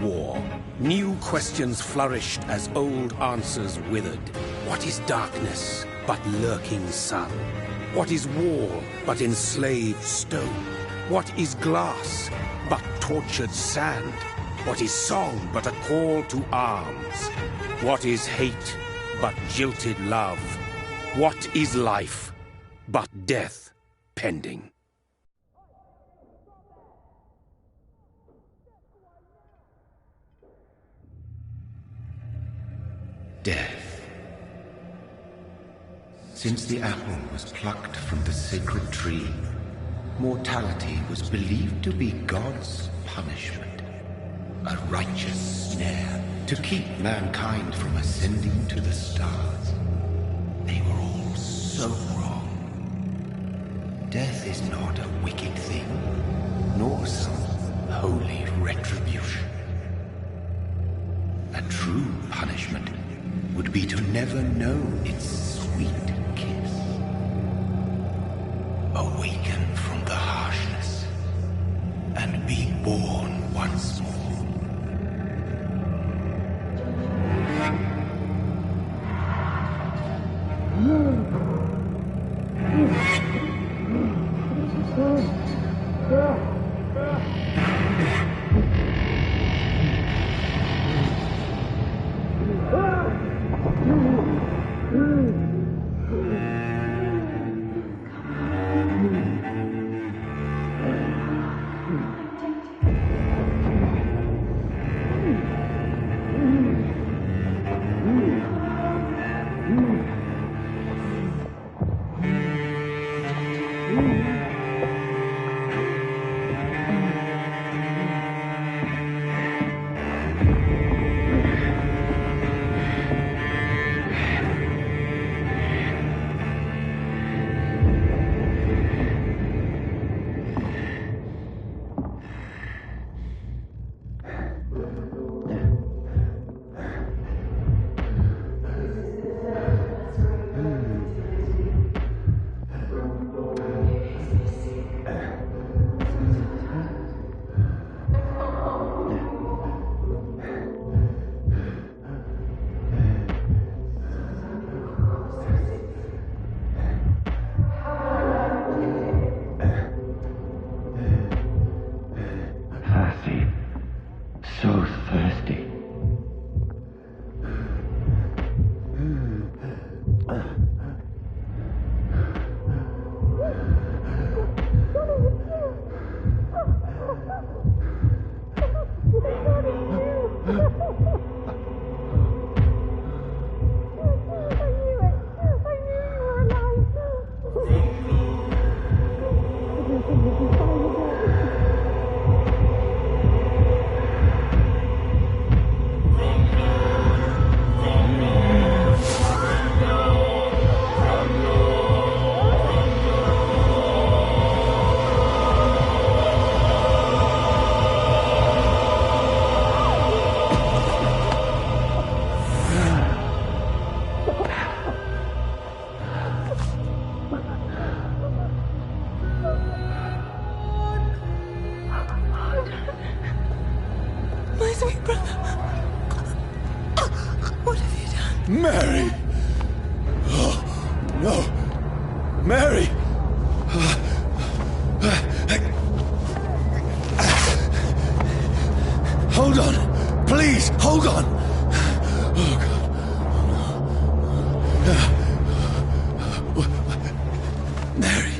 war. New questions flourished as old answers withered. What is darkness but lurking sun? What is wall but enslaved stone? What is glass but tortured sand? What is song but a call to arms? What is hate but jilted love? What is life but death pending? Death. Since the apple was plucked from the sacred tree, mortality was believed to be God's punishment, a righteous snare to keep mankind from ascending to the stars. They were all so wrong. Death is not a wicked thing, nor some holy retribution. A true punishment would be to never know its sweet kiss. Awaken from the harshness and be born once more. Mary! Oh, no! Mary! Hold on! Please, hold on! Oh, God. Mary!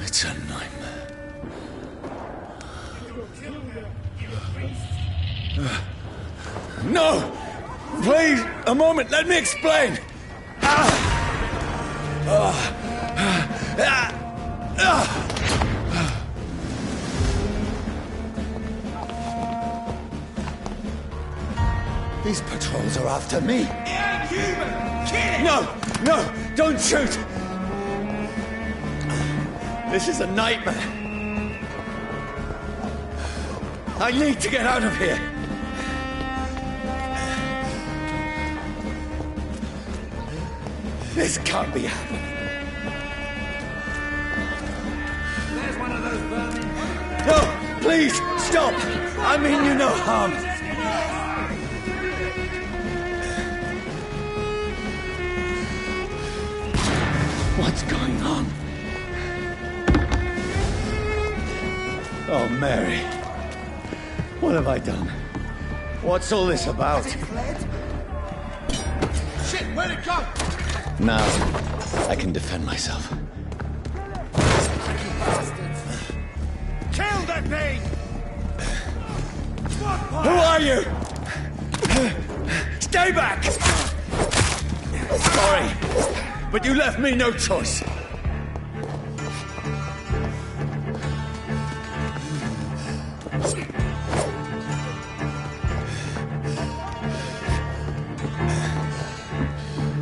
It's a nightmare. No! Please, a moment, let me explain! These patrols are after me. He ain't human! Kill him! No! No! Don't shoot! This is a nightmare. I need to get out of here. This can't be happening. There's one of those vermin. No! Please! Stop! I mean you no harm. What's going on? Oh, Mary. What have I done? What's all this about? Shit, where'd it go? Now, I can defend myself. Kill that thing! Who are you? Stay back! Sorry, but you left me no choice.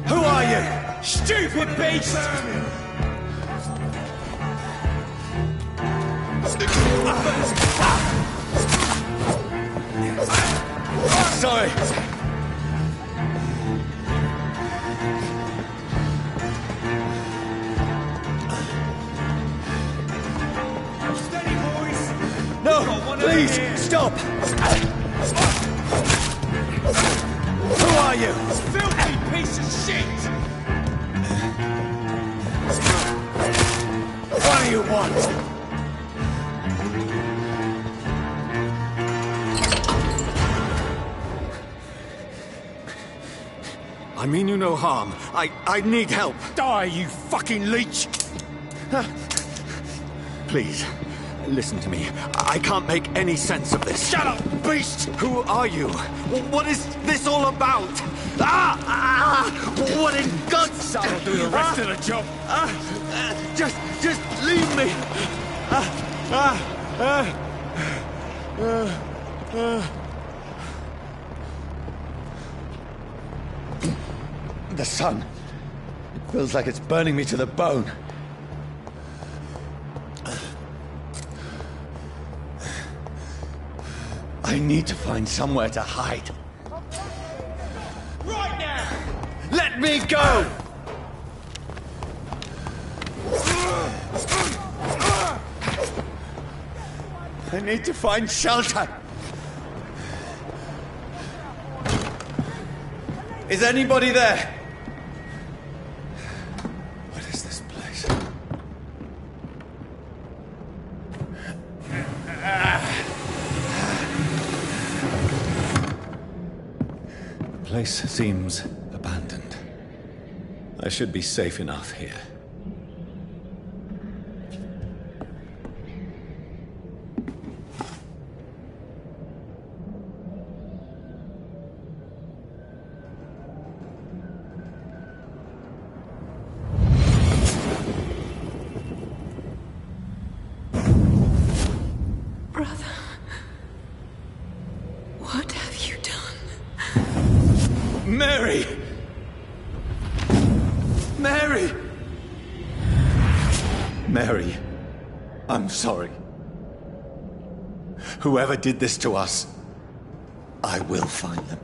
Who are you? Stupid beast! Sorry. Steady, boys! No, please, stop! Who are you? Filthy piece of shit! What do you want? I mean you no harm. I need help. Die, you fucking leech! Please, listen to me. I can't make any sense of this. Shut up, beast! Who are you? What is this all about? What in God's... That'll do the rest of the job. Just leave me. The sun. It feels like it's burning me to the bone. I need to find somewhere to hide. Right now! Let me go! I need to find shelter. Is anybody there? What is this place? The place seems abandoned. I should be safe enough here. Brother, what have you done? Mary! Mary! Mary, I'm sorry. Whoever did this to us, I will find them.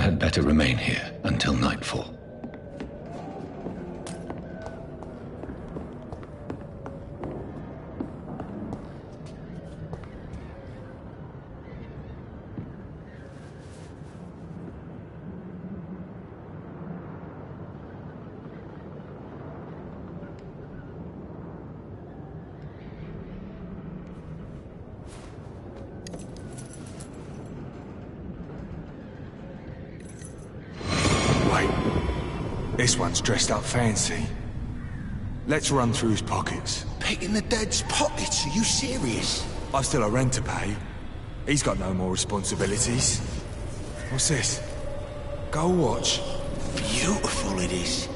had better remain here until nightfall. This one's dressed up fancy. Let's run through his pockets. Picking the dead's pockets? Are you serious? I've still a rent to pay. He's got no more responsibilities. What's this? Gold watch. Beautiful it is.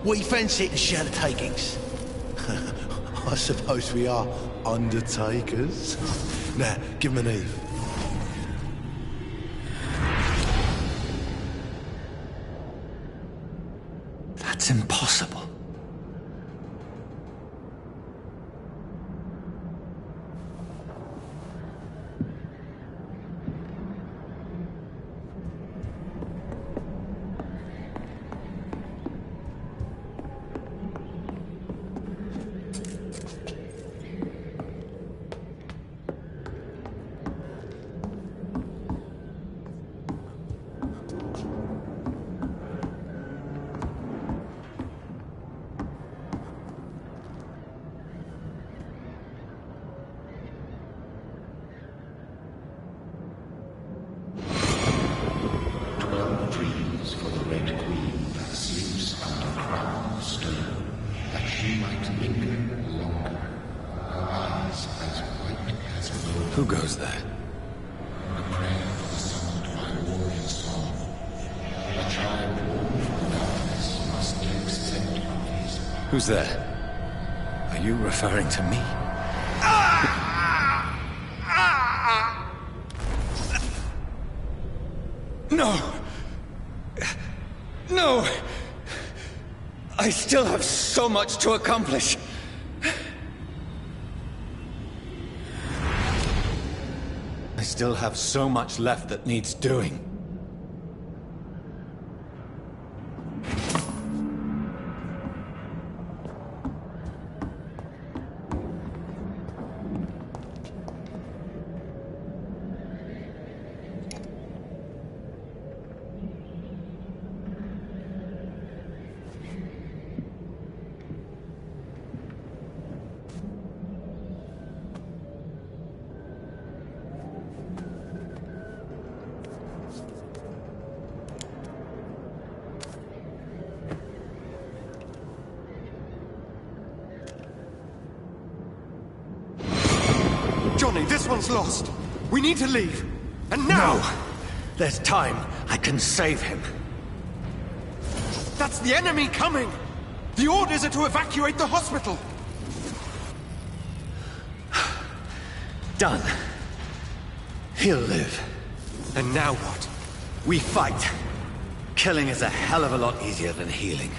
We fancy it to share the takings. I suppose we are undertakers. Now, give him an Eve. That's impossible. Who goes there? A prayer for the summoned by warrior's song. A child born from darkness must accept of his. Who's there? Are you referring to me? No! No! I still have so much to accomplish. I still have so much left that needs doing. Johnny, this one's lost. We need to leave. And now! No! There's time. I can save him. That's the enemy coming! The orders are to evacuate the hospital! Done. He'll live. And now what? We fight. Killing is a hell of a lot easier than healing.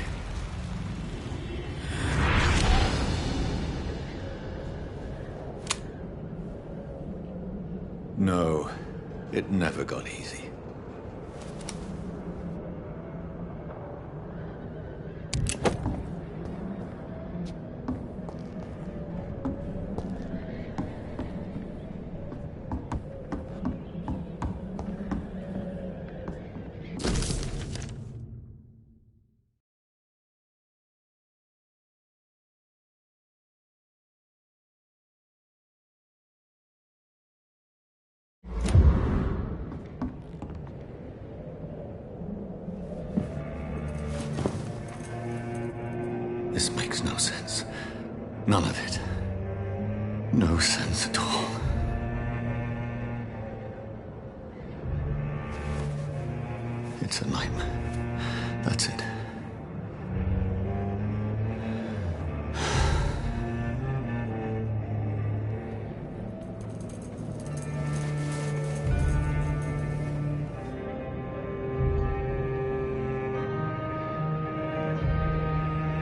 No, it never got easy. This makes no sense. None of it. No sense at all. It's a nightmare. That's it.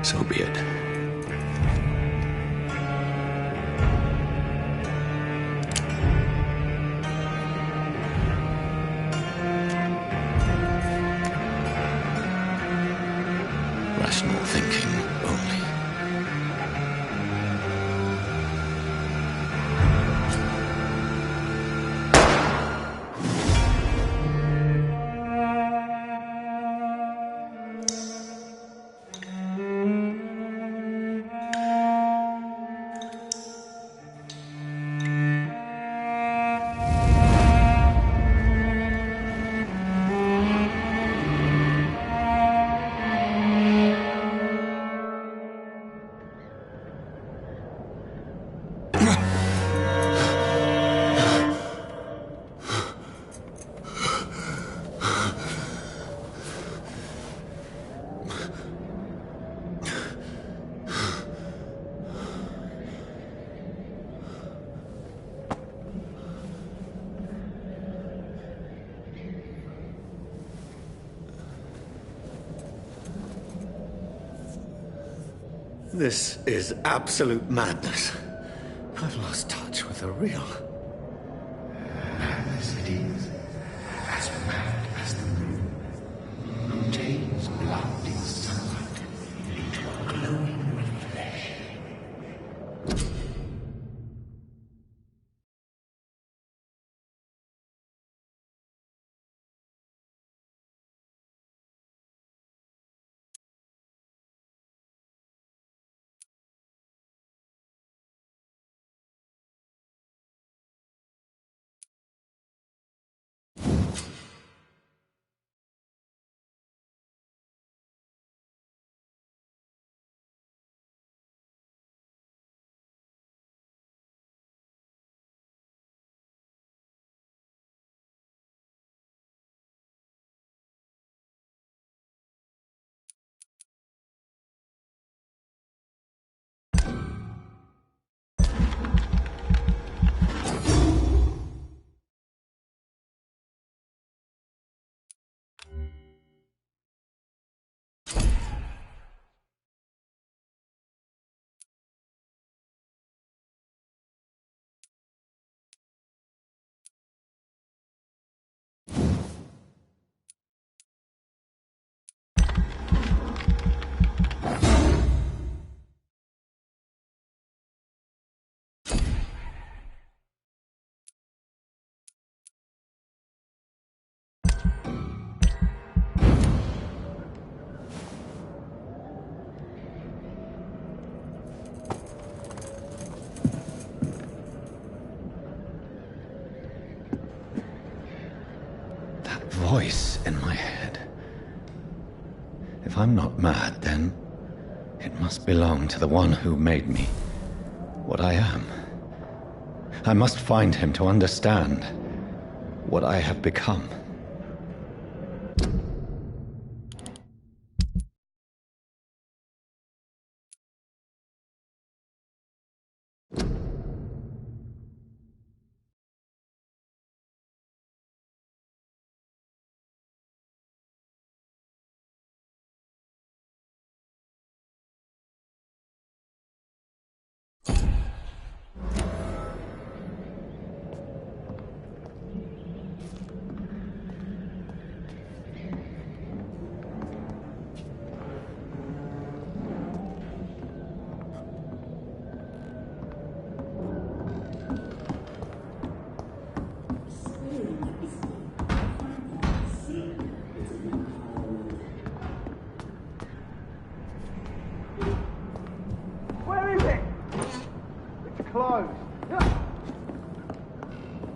So be it. thinking only. This is absolute madness. I've lost touch with the real. Madness it is, as mad as the moon, who takes blood in sunlight into a glowing red flesh. Voice in my head. If I'm not mad, then it must belong to the one who made me what I am. I must find him to understand what I have become.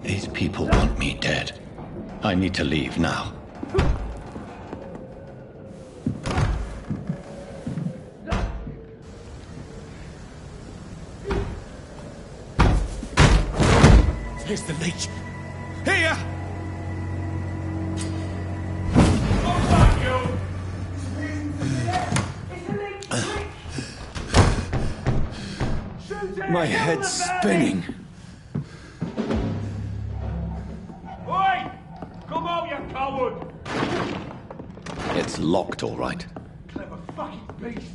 These people want me dead. I need to leave now. Here's the leech. Here! My head's spinning. Oi! Come out, you coward! It's locked, all right. Clever fucking beast!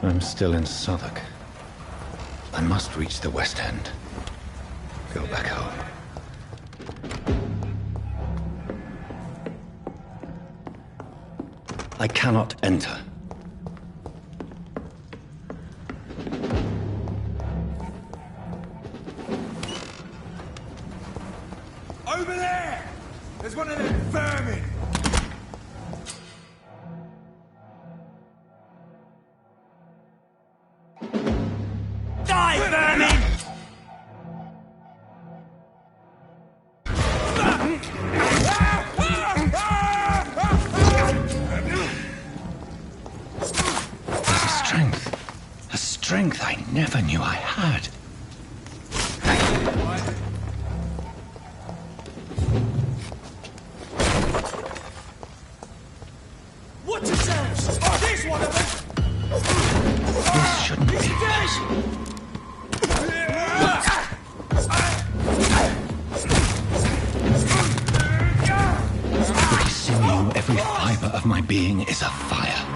I'm still in Southwark. I must reach the West End. Go back home. I cannot enter. Over there! There's one of them vermin! Die, vermin! A strength I never knew I had. Watch yourselves! Oh, there's one of them! This shouldn't be possible. Every sinew, every fiber of my being is afire.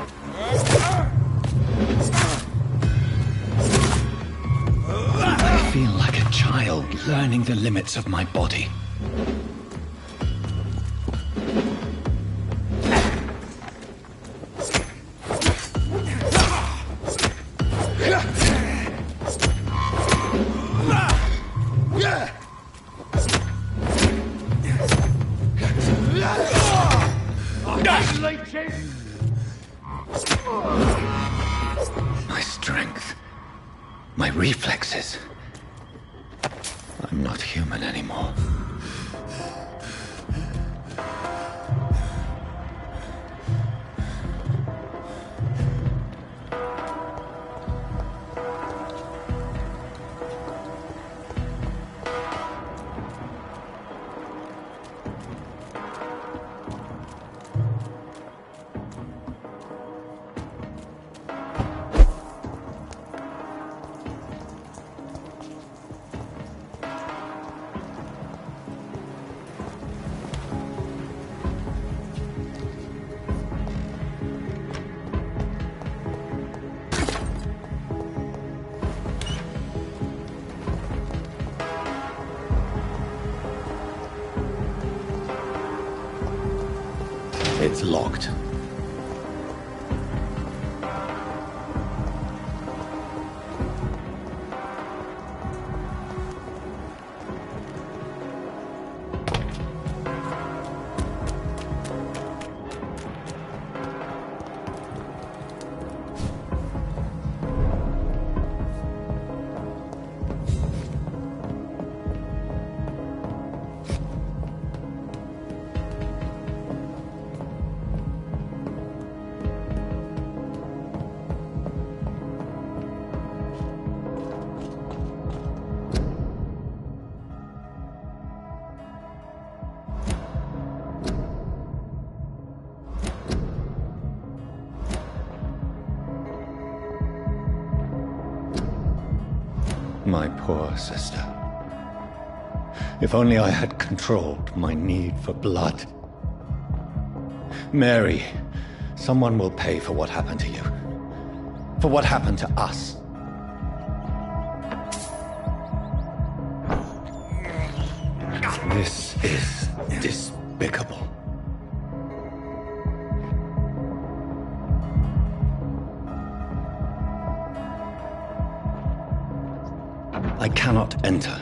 I feel like a child learning the limits of my body. My strength, my reflexes. I'm not human anymore. It's locked. My poor sister. If only I had controlled my need for blood. Mary, someone will pay for what happened to you. For what happened to us. This is despicable. I cannot enter.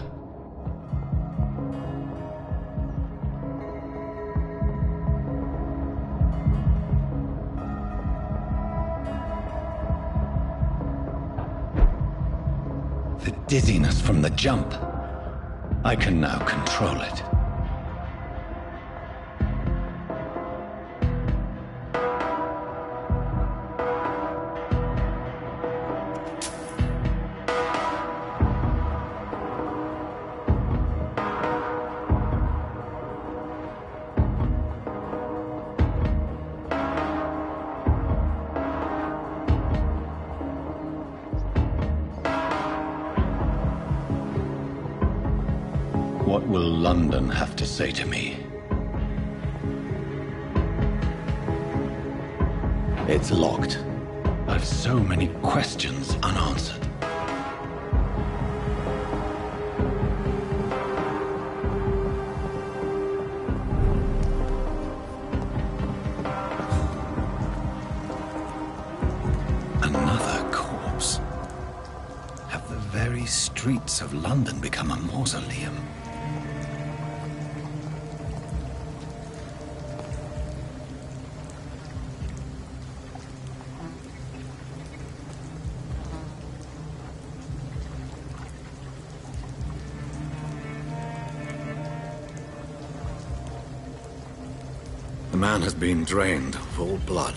The dizziness from the jump. I can now control it. What will London have to say to me? It's locked. I've so many questions unanswered. Another corpse. Have the very streets of London become a mausoleum? The man has been drained of all blood,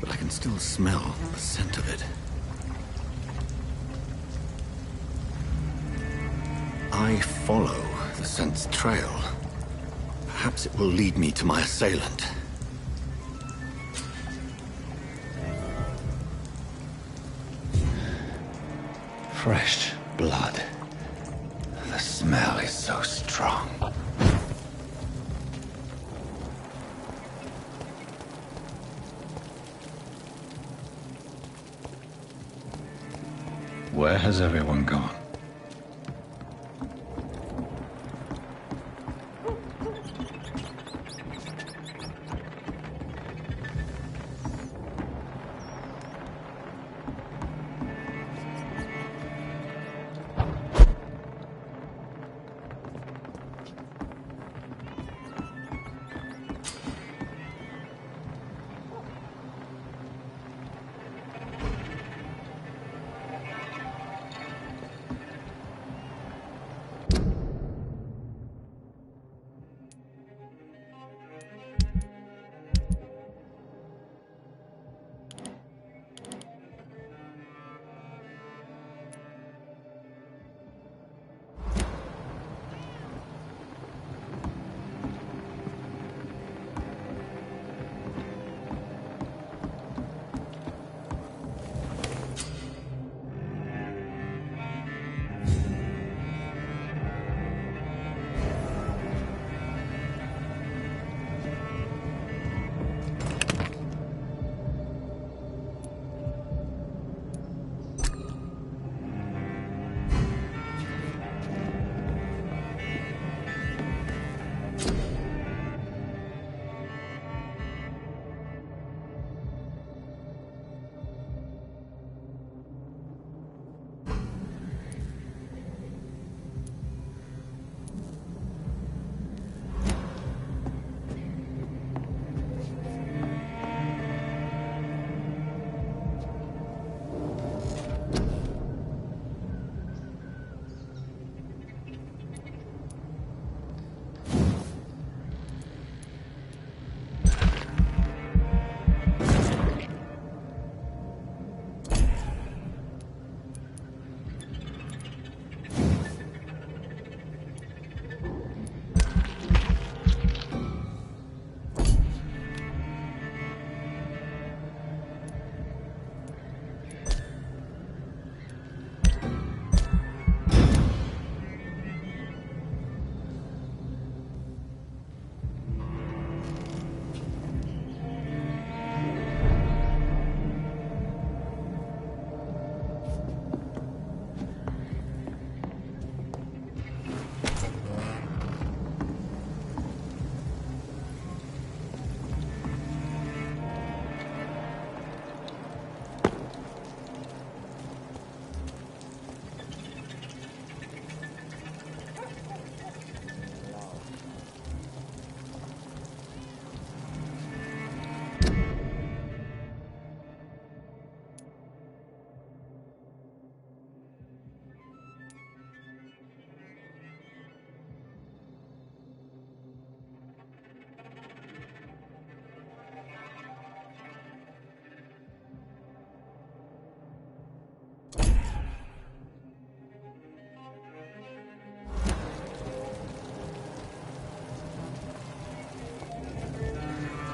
but I can still smell the scent of it. I follow the scent's trail. Perhaps it will lead me to my assailant. Fresh blood. The smell is so strong. Where has everyone gone?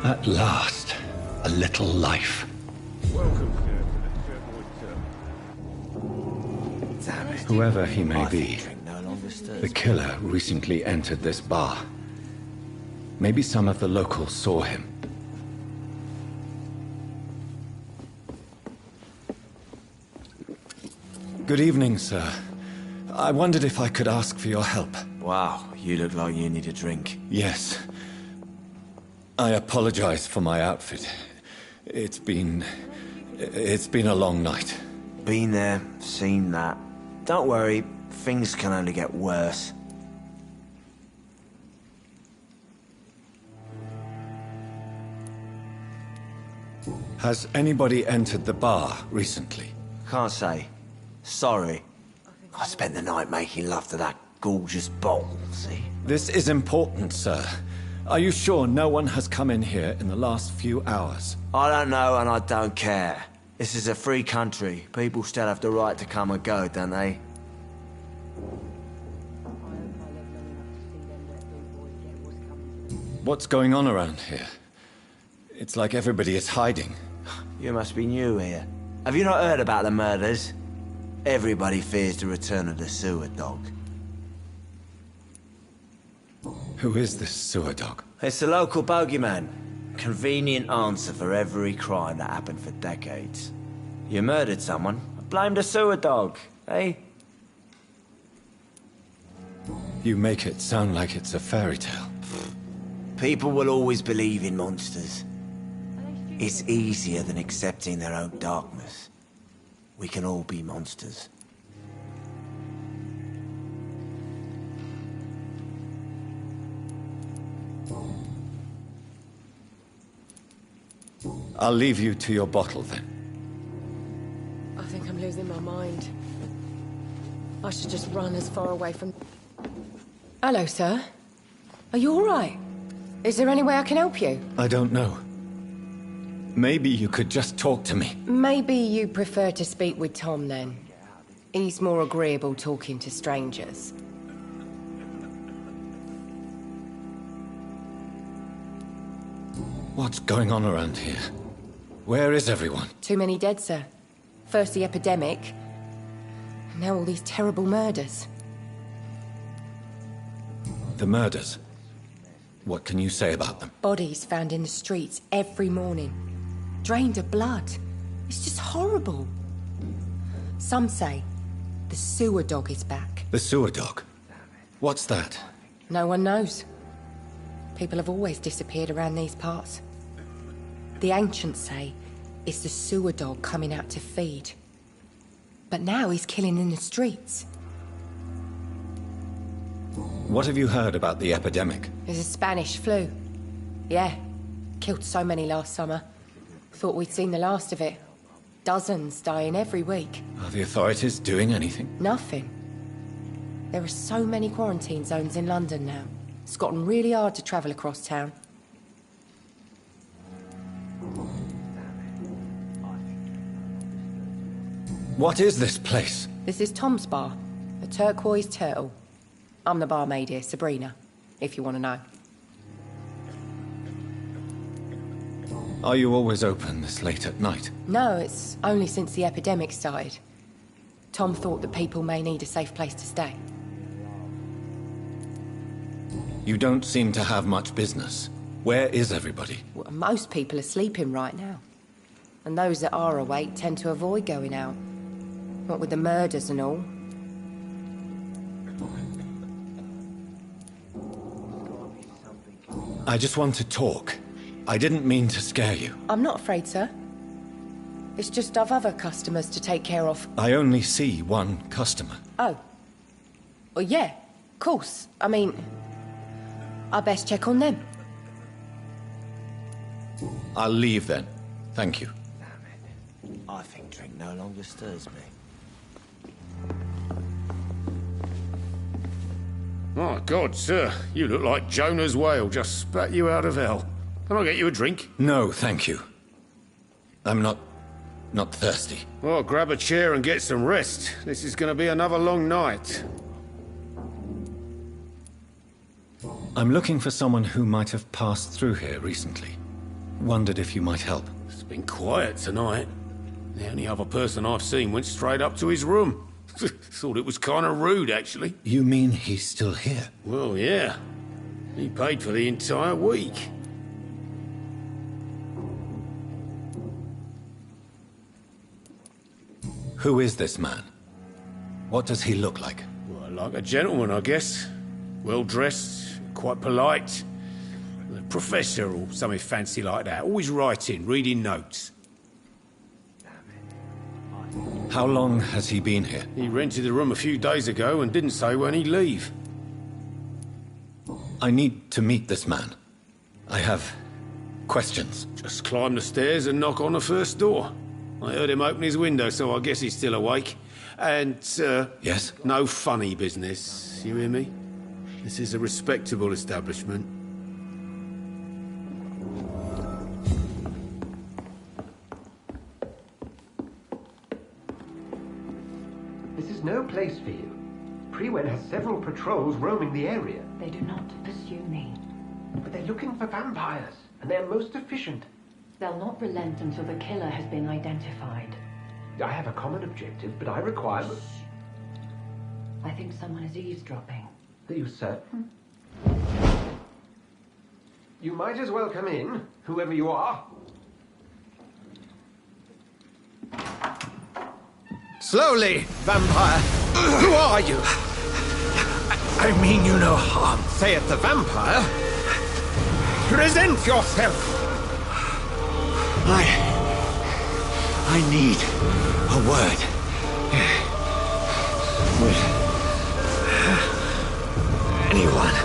At last, a little life. Welcome, Whoever he may be, the killer recently entered this bar. Maybe some of the locals saw him. Good evening, sir. I wondered if I could ask for your help. Wow, you look like you need a drink. Yes. I apologize for my outfit. It's been a long night. Been there, seen that. Don't worry, things can only get worse. Has anybody entered the bar recently? Can't say. Sorry. I spent the night making love to that gorgeous bottle, see? This is important, sir. Are you sure no one has come in here in the last few hours? I don't know and I don't care. This is a free country. People still have the right to come and go, don't they? What's going on around here? It's like everybody is hiding. You must be new here. Have you not heard about the murders? Everybody fears the return of the sewer dog. Who is this sewer dog? It's the local bogeyman. Convenient answer for every crime that happened for decades. You murdered someone, blame the sewer dog, eh? You make it sound like it's a fairy tale. People will always believe in monsters. It's easier than accepting their own darkness. We can all be monsters. I'll leave you to your bottle then. I think I'm losing my mind. I should just run as far away from... Hello, sir. Are you all right? Is there any way I can help you? I don't know. Maybe you could just talk to me. Maybe you prefer to speak with Tom, then. He's more agreeable talking to strangers. What's going on around here? Where is everyone? Too many dead, sir. First the epidemic, and now all these terrible murders. The murders? What can you say about them? Bodies found in the streets every morning. Drained of blood. It's just horrible. Some say the sewer dog is back. The sewer dog? What's that? No one knows. People have always disappeared around these parts. The ancients say it's the sewer dog coming out to feed. But now he's killing in the streets. What have you heard about the epidemic? There's a Spanish flu. Yeah. Killed so many last summer. Thought we'd seen the last of it. Dozens dying every week. Are the authorities doing anything? Nothing. There are so many quarantine zones in London now. It's gotten really hard to travel across town. What is this place? This is Tom's bar, a turquoise turtle. I'm the barmaid here, Sabrina, if you want to know. Are you always open this late at night? No, it's only since the epidemic started. Tom thought that people may need a safe place to stay. You don't seem to have much business. Where is everybody? Well, most people are sleeping right now. And those that are awake tend to avoid going out. What with the murders and all. I just want to talk. I didn't mean to scare you. I'm not afraid, sir. It's just I've other customers to take care of. I only see one customer. Oh. Well, yeah, of course. I mean, I best check on them. I'll leave then. Thank you. I think drink no longer stirs me. My God, sir, you look like Jonah's whale just spat you out of hell. Can I get you a drink? No, thank you. I'm not thirsty. Well, grab a chair and get some rest. This is going to be another long night. I'm looking for someone who might have passed through here recently. Wondered if you might help. It's been quiet tonight. The only other person I've seen went straight up to his room. Thought it was kind of rude, actually. You mean he's still here? Well, yeah. He paid for the entire week. Who is this man? What does he look like? Well, like a gentleman, I guess. Well-dressed, quite polite. A professor or something fancy like that. Always writing, reading notes. How long has he been here? He rented the room a few days ago and didn't say when he'd leave. I need to meet this man. I have questions. Just climb the stairs and knock on the first door. I heard him open his window, so I guess he's still awake. And, Yes? no funny business, you hear me? This is a respectable establishment. This is no place for you. Prewen has several patrols roaming the area. They do not pursue me. But they're looking for vampires, and they're most efficient. They'll not relent until the killer has been identified. I have a common objective, but I require... I think someone is eavesdropping. Are you certain? You might as well come in, whoever you are. Slowly, vampire. Who are you? I mean you no harm. Say it, the vampire. Present yourself. I need a word. With anyone.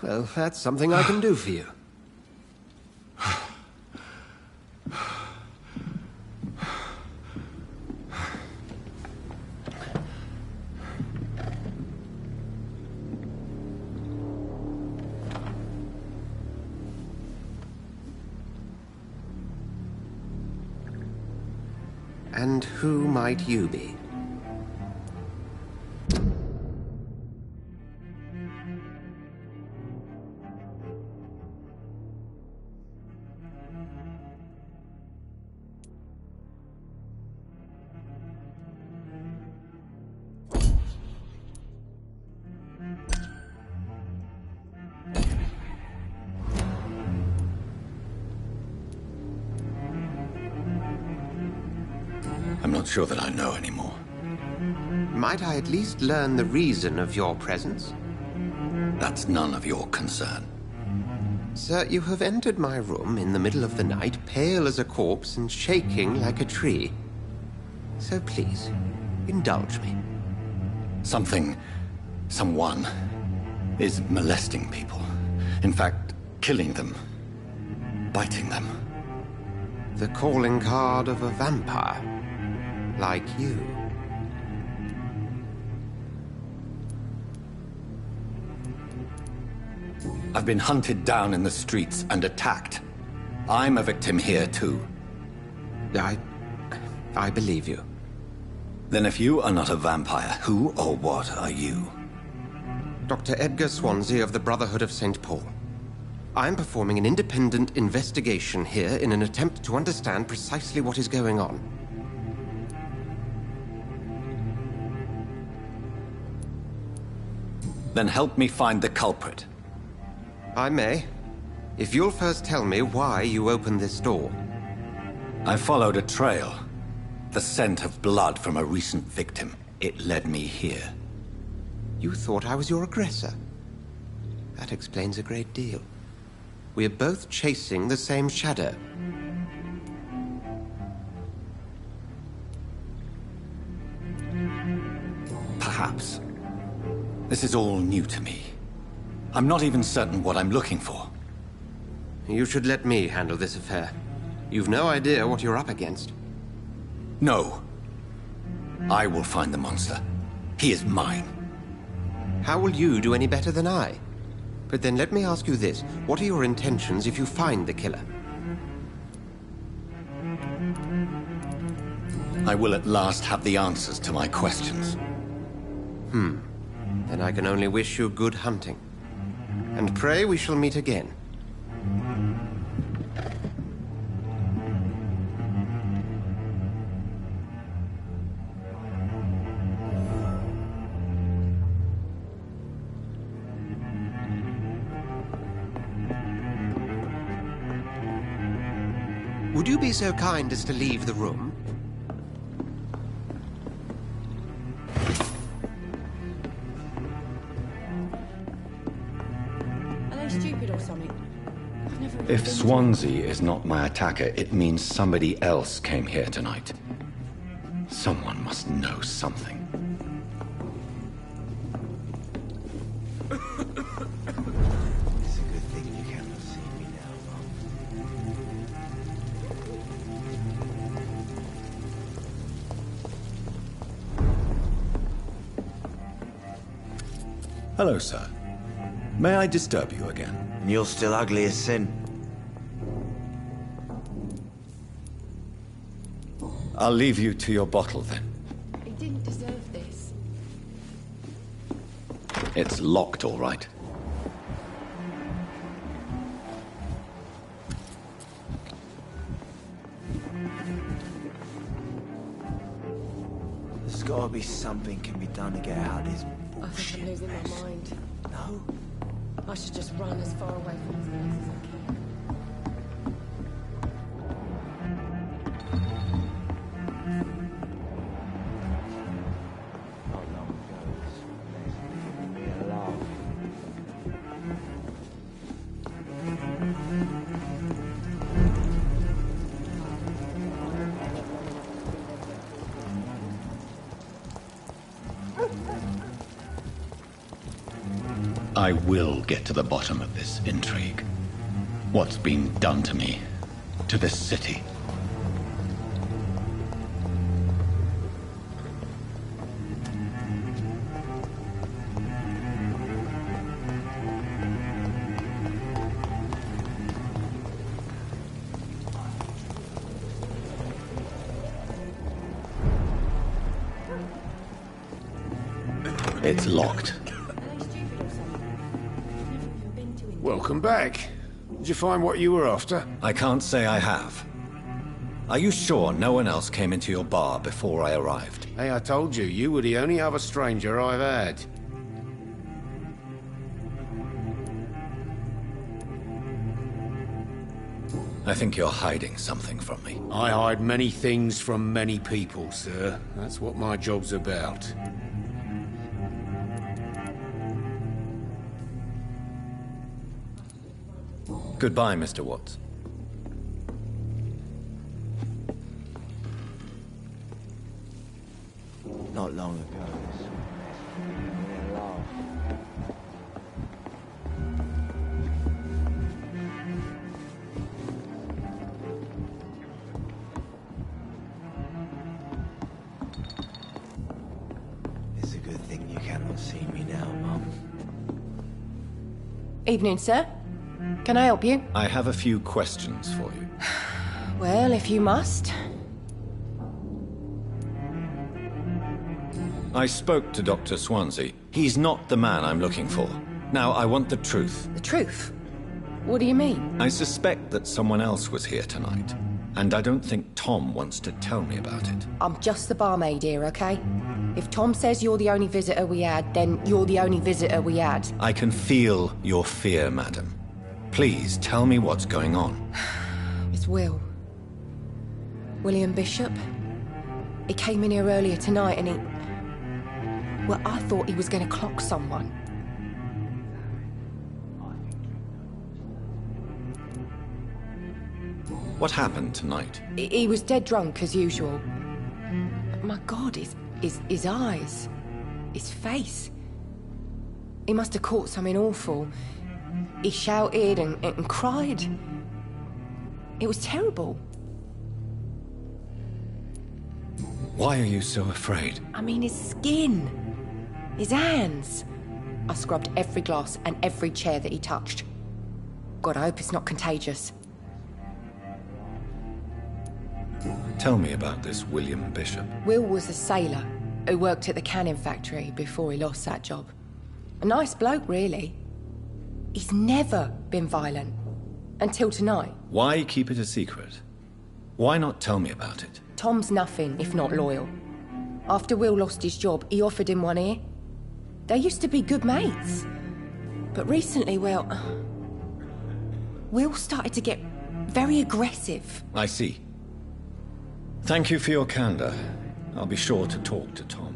Well, that's something I can do for you. And who might you be? I'm not sure that I know anymore. Might I at least learn the reason of your presence? That's none of your concern. Sir, you have entered my room in the middle of the night, pale as a corpse and shaking like a tree. So please, indulge me. Someone is molesting people. In fact, killing them. Biting them. The calling card of a vampire. Like you. I've been hunted down in the streets and attacked. I'm a victim here, too. I believe you. Then if you are not a vampire, who or what are you? Dr. Edgar Swansea of the Brotherhood of St. Paul. I'm performing an independent investigation here in an attempt to understand precisely what is going on. Then help me find the culprit. I may, if you'll first tell me why you opened this door. I followed a trail. The scent of blood from a recent victim. It led me here. You thought I was your aggressor. That explains a great deal. We're both chasing the same shadow. Perhaps. This is all new to me. I'm not even certain what I'm looking for. You should let me handle this affair. You've no idea what you're up against. No. I will find the monster. He is mine. How will you do any better than I? But then let me ask you this. What are your intentions if you find the killer? I will at last have the answers to my questions. Then I can only wish you good hunting. And pray we shall meet again. Would you be so kind as to leave the room? Are they stupid or something? If Swansea is not my attacker, it means somebody else came here tonight. Someone must know something. It's a good thing you cannot see me now, Mum. Hello, sir. May I disturb you again? And you're still ugly as sin. I'll leave you to your bottle, then. He didn't deserve this. It's locked, all right. There's gotta be something can be done to get out of this I think bullshit I'm losing mess. my mind. No? I should just run as far away from this place as I can. Not long ago, this place was giving me a laugh. I will get to the bottom of this intrigue. What's been done to me, to this city. It's locked. Welcome back. Did you find what you were after? I can't say I have. Are you sure no one else came into your bar before I arrived? Hey, I told you, you were the only other stranger I've had. I think you're hiding something from me. I hide many things from many people, sir. That's what my job's about. Goodbye, Mr. Watts. Not long ago, this place was giving me a laugh. It's a good thing you cannot see me now, Mum. Evening, sir. Can I help you? I have a few questions for you. Well, if you must. I spoke to Dr. Swansea. He's not the man I'm looking for. Now, I want the truth. The truth? What do you mean? I suspect that someone else was here tonight, and I don't think Tom wants to tell me about it. I'm just the barmaid here, okay? If Tom says you're the only visitor we had, then you're the only visitor we had. I can feel your fear, madam. Please, tell me what's going on. It's Will. William Bishop. He came in here earlier tonight and he... Well, I thought he was going to clock someone. What happened tonight? He was dead drunk, as usual. My God, his eyes. His face. He must have caught something awful. He shouted and cried. It was terrible. Why are you so afraid? I mean, his skin. His hands. I scrubbed every glass and every chair that he touched. God, I hope it's not contagious. Tell me about this William Bishop. Will was a sailor who worked at the canning factory before he lost that job. A nice bloke, really. He's never been violent. Until tonight. Why keep it a secret? Why not tell me about it? Tom's nothing if not loyal. After Will lost his job, he offered him one ear. They used to be good mates. But recently, well... Will started to get Very aggressive. I see. Thank you for your candor. I'll be sure to talk to Tom.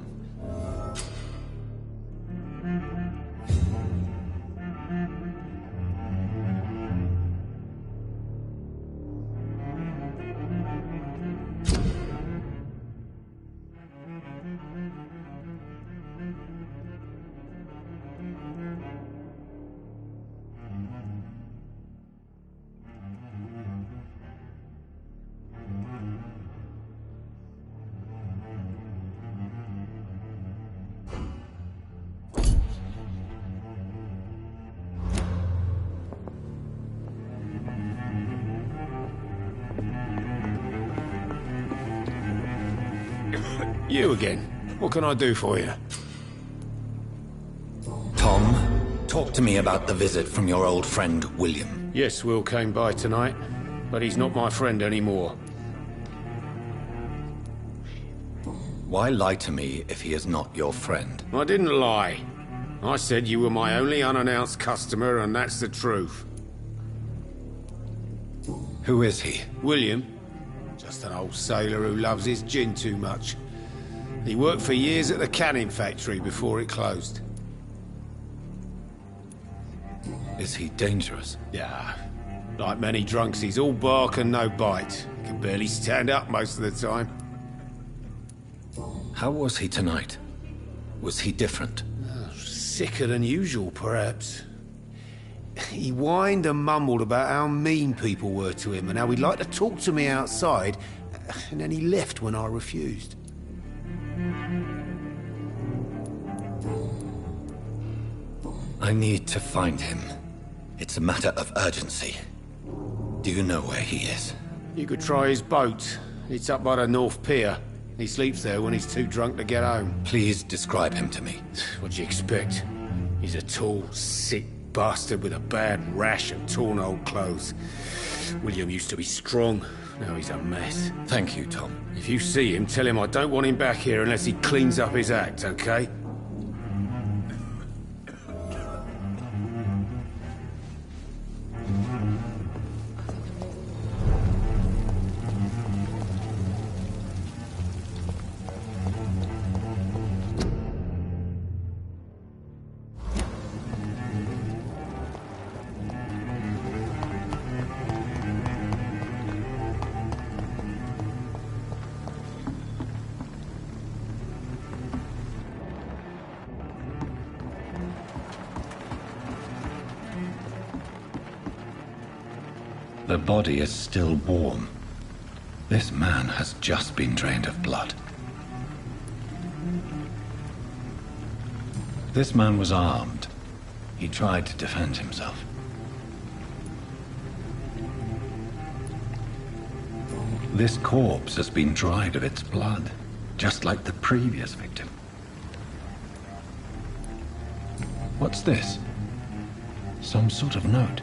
You again. What can I do for you? Tom, talk to me about the visit from your old friend, William. Yes, Will came by tonight, but he's not my friend anymore. Why lie to me if he is not your friend? I didn't lie. I said you were my only unannounced customer, and that's the truth. Who is he? William. Just an old sailor who loves his gin too much. He worked for years at the canning factory before it closed. Is he dangerous? Yeah. Like many drunks, he's all bark and no bite. Can barely stand up most of the time. How was he tonight? Was he different? Sicker than usual, perhaps. He whined and mumbled about how mean people were to him and how he'd like to talk to me outside, and then he left when I refused. I need to find him. It's a matter of urgency. Do you know where he is? You could try his boat. It's up by the North Pier. He sleeps there when he's too drunk to get home. Please describe him to me. What do you expect? He's a tall, sick bastard with a bad rash and torn old clothes. William used to be strong. Now he's a mess. Thank you, Tom. If you see him, tell him I don't want him back here unless he cleans up his act, okay? The body is still warm. This man has just been drained of blood. This man was armed. He tried to defend himself. This corpse has been dried of its blood, just like the previous victim. What's this? Some sort of note.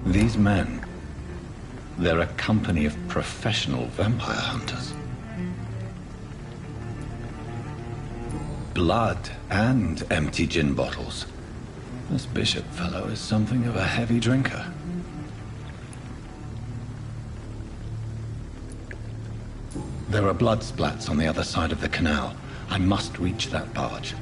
These men, they're a company of professional vampire hunters. Blood and empty gin bottles. This bishop fellow is something of a heavy drinker. There are blood splats on the other side of the canal. I must reach that barge.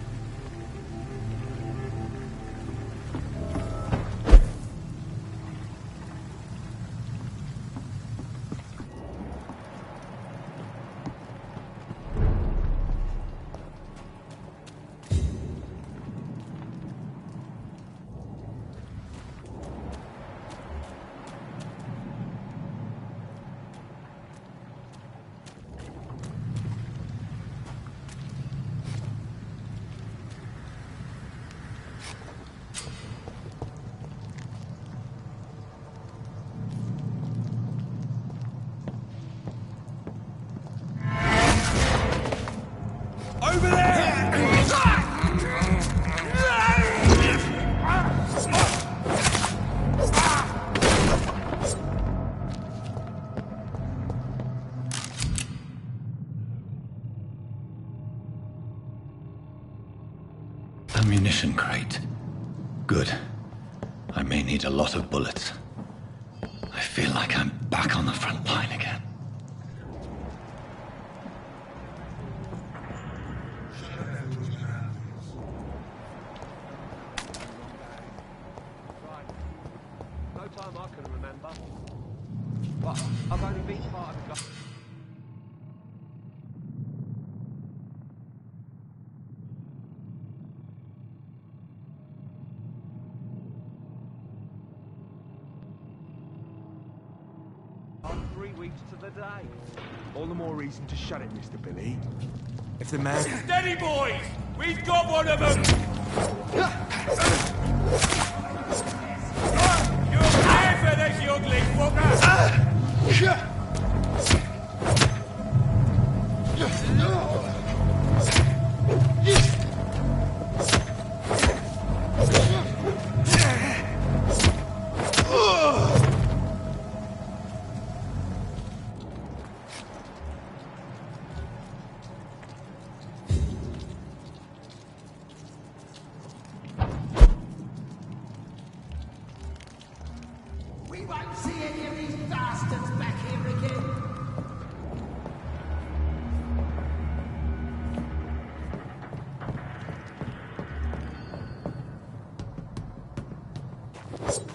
Ammunition crate. Good. I may need a lot of bullets. I feel like I'm back on the front line again. No time I can remember. But I've only been part of the... 3 weeks to the day. All the more reason to shut it, Mr. Billy. If the man... Steady, boys! We've got one of them! You're paying for this, you ugly fucker!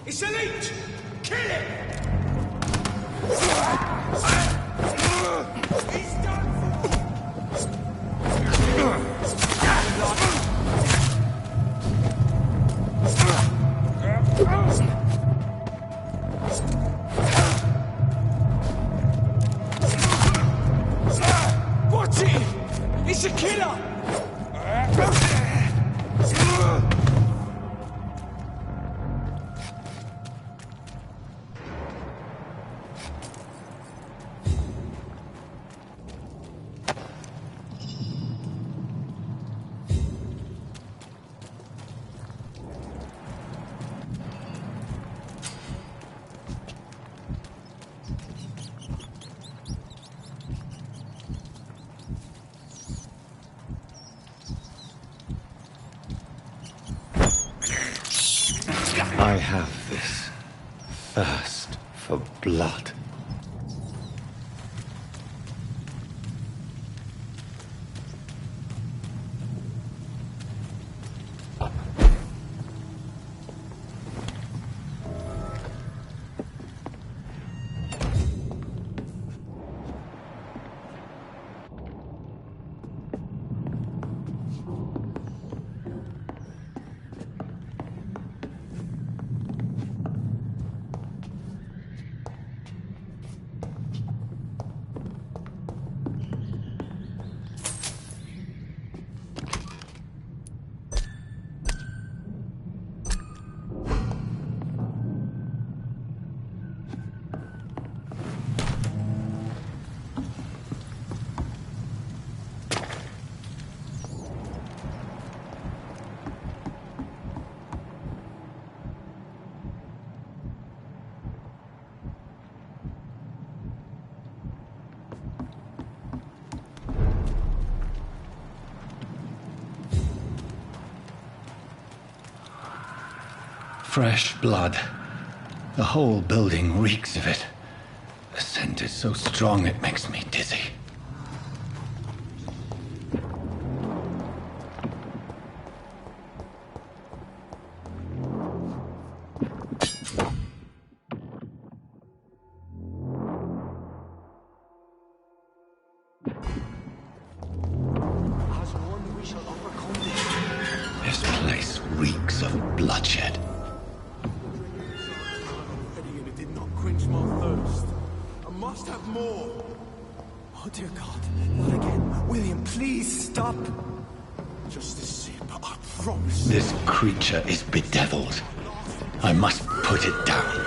It's a leech! Kill him! He's done What's it? It's a killer! I have this thirst for blood. Fresh blood. The whole building reeks of it. The scent is so strong it makes me dizzy. This place reeks of bloodshed. It did not quench my thirst. I must have more. Oh dear God, not again. William, please stop. Just a sip, I promise. This creature is bedeviled. I must put it down.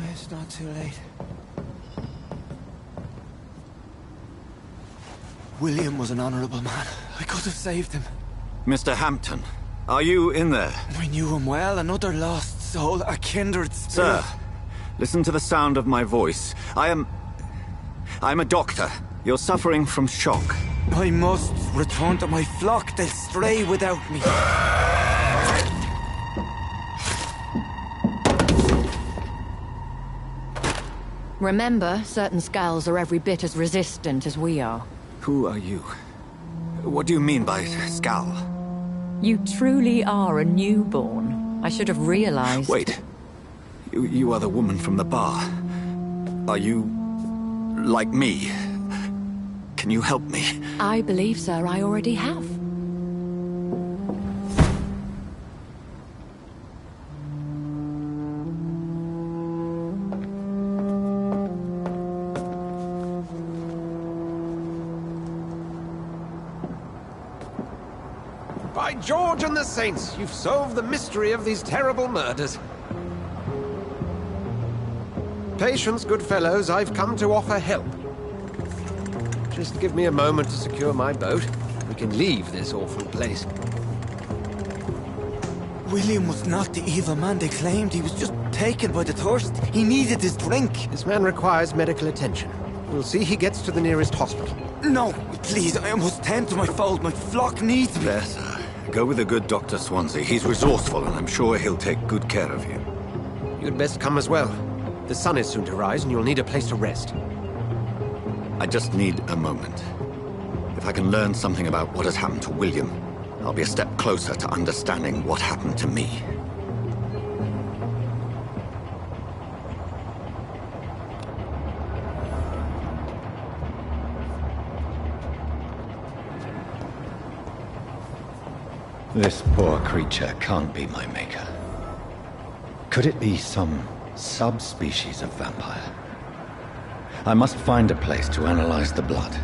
It's not too late. William was an honorable man. I could have saved him. Mr. Hampton, are you in there? I knew him well, another lost soul, a kindred spirit. Sir, listen to the sound of my voice. I'm a doctor. You're suffering from shock. I must return to my flock. They'll stray without me. Remember, certain skulls are every bit as resistant as we are. Who are you? What do you mean by skull? You truly are a newborn. I should have realized. Wait. You are the woman from the bar. Are you like me? Can you help me? I believe, sir, I already have. By George and the Saints, you've solved the mystery of these terrible murders. Patience, good fellows, I've come to offer help. Just give me a moment to secure my boat. We can leave this awful place. William was not the evil man they claimed. He was just taken by the thirst. He needed his drink. This man requires medical attention. We'll see he gets to the nearest hospital. No, please, I must tend to my fold. My flock needs me. There, sir. Go with the good Dr. Swansea. He's resourceful, and I'm sure he'll take good care of you. You'd best come as well. The sun is soon to rise, and you'll need a place to rest. I just need a moment. If I can learn something about what has happened to William, I'll be a step closer to understanding what happened to me. This poor creature can't be my maker. Could it be some subspecies of vampire? I must find a place to analyze the blood.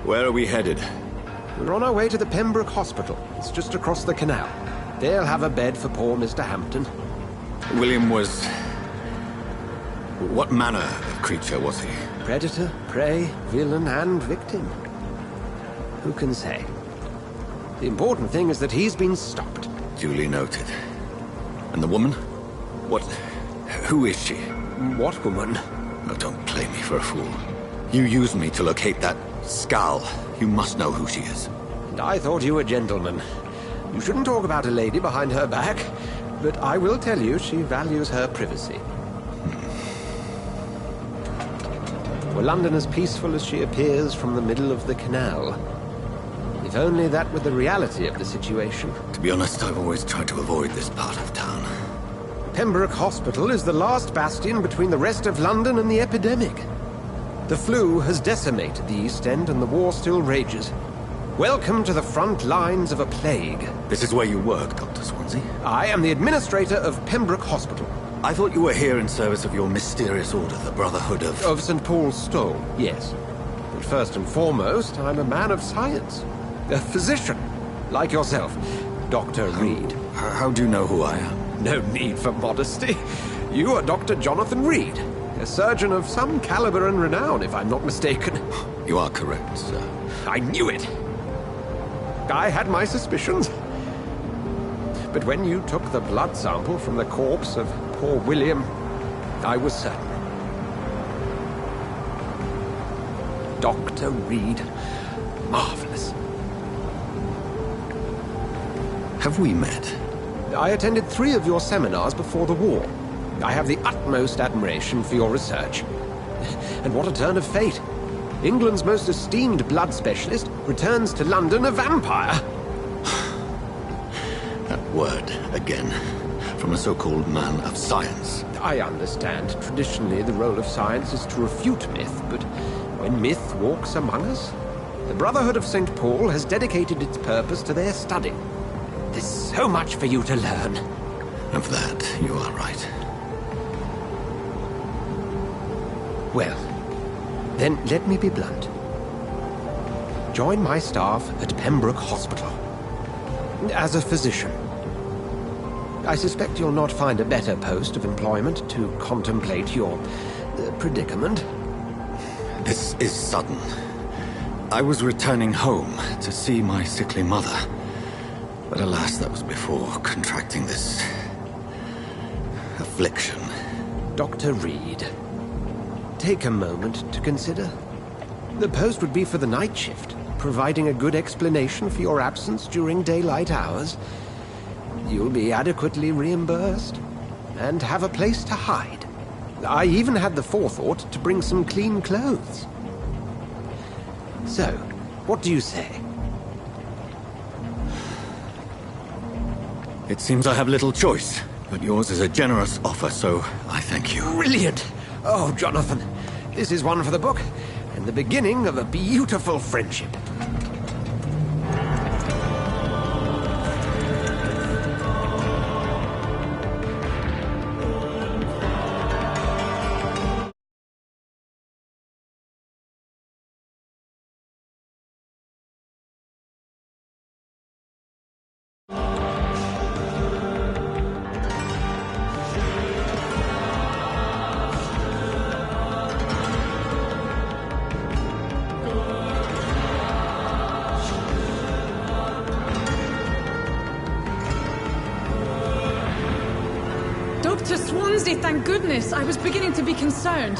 Where are we headed? We're on our way to the Pembroke Hospital. It's just across the canal. They'll have a bed for poor Mr. Hampton. William was... What manner of creature was he? Predator, prey, villain, and victim. Who can say? The important thing is that he's been stopped. Duly noted. And the woman? What... Who is she? What woman? Oh, don't play me for a fool. You used me to locate that skull. You must know who she is. And I thought you a gentleman. You shouldn't talk about a lady behind her back, but I will tell you she values her privacy. Were London as peaceful as she appears from the middle of the canal? If only that were the reality of the situation. To be honest, I've always tried to avoid this part of town. Pembroke Hospital is the last bastion between the rest of London and the epidemic. The flu has decimated the East End and the war still rages. Welcome to the front lines of a plague. This is where you work, Dr. Swansea? I am the administrator of Pembroke Hospital. I thought you were here in service of your mysterious order, the Brotherhood of... Of St. Paul's Stole, yes. But first and foremost, I'm a man of science. A physician, like yourself, Dr. Reid. How do you know who I am? No need for modesty. You are Dr. Jonathan Reid. A surgeon of some caliber and renown, if I'm not mistaken. You are correct, sir. I knew it! I had my suspicions. But when you took the blood sample from the corpse of poor William, I was certain. Dr. Reid. Marvelous. Have we met? I attended 3 of your seminars before the war. I have the utmost admiration for your research. And what a turn of fate. England's most esteemed blood specialist returns to London a vampire. That word, again, from a so-called man of science. I understand. Traditionally, the role of science is to refute myth, but when myth walks among us, the Brotherhood of St. Paul has dedicated its purpose to their study. There's so much for you to learn. Of that, you are right. Well, then let me be blunt. Join my staff at Pembroke Hospital. As a physician. I suspect you'll not find a better post of employment to contemplate your predicament. This is sudden. I was returning home to see my sickly mother. But alas, that was before contracting this... affliction. Dr. Reid. Take a moment to consider. The post would be for the night shift, providing a good explanation for your absence during daylight hours. You'll be adequately reimbursed, and have a place to hide. I even had the forethought to bring some clean clothes. So, what do you say? It seems I have little choice, but yours is a generous offer, so I thank you. Brilliant! Oh, Jonathan, this is one for the book, and the beginning of a beautiful friendship. Swansea, thank goodness. I was beginning to be concerned.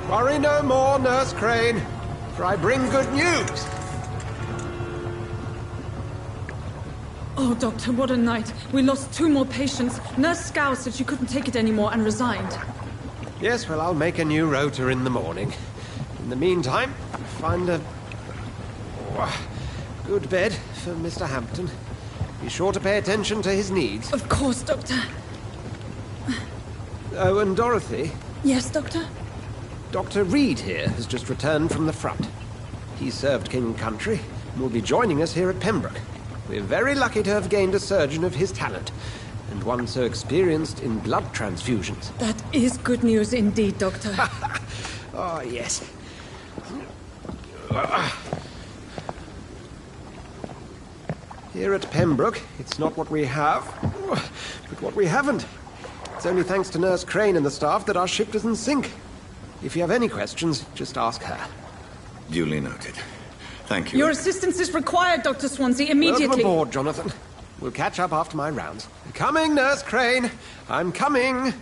Worry no more, Nurse Crane, for I bring good news. Oh, Doctor, what a night. We lost 2 more patients. Nurse Scow said she couldn't take it anymore and resigned. Yes, well, I'll make a new rota in the morning. In the meantime, find a good bed for Mr. Hampton. Be sure to pay attention to his needs. Of course, Doctor. Oh, and Dorothy? Yes, Doctor? Dr. Reid here has just returned from the front. He served King and Country and will be joining us here at Pembroke. We're very lucky to have gained a surgeon of his talent, and one so experienced in blood transfusions. That is good news indeed, Doctor. Oh, yes. Here at Pembroke, it's not what we have, but what we haven't. It's only thanks to Nurse Crane and the staff that our ship doesn't sink. If you have any questions, just ask her. Duly noted. Thank you. Your assistance is required, Dr. Swansea, immediately. Welcome aboard, Jonathan. We'll catch up after my rounds. I'm coming, Nurse Crane. I'm coming.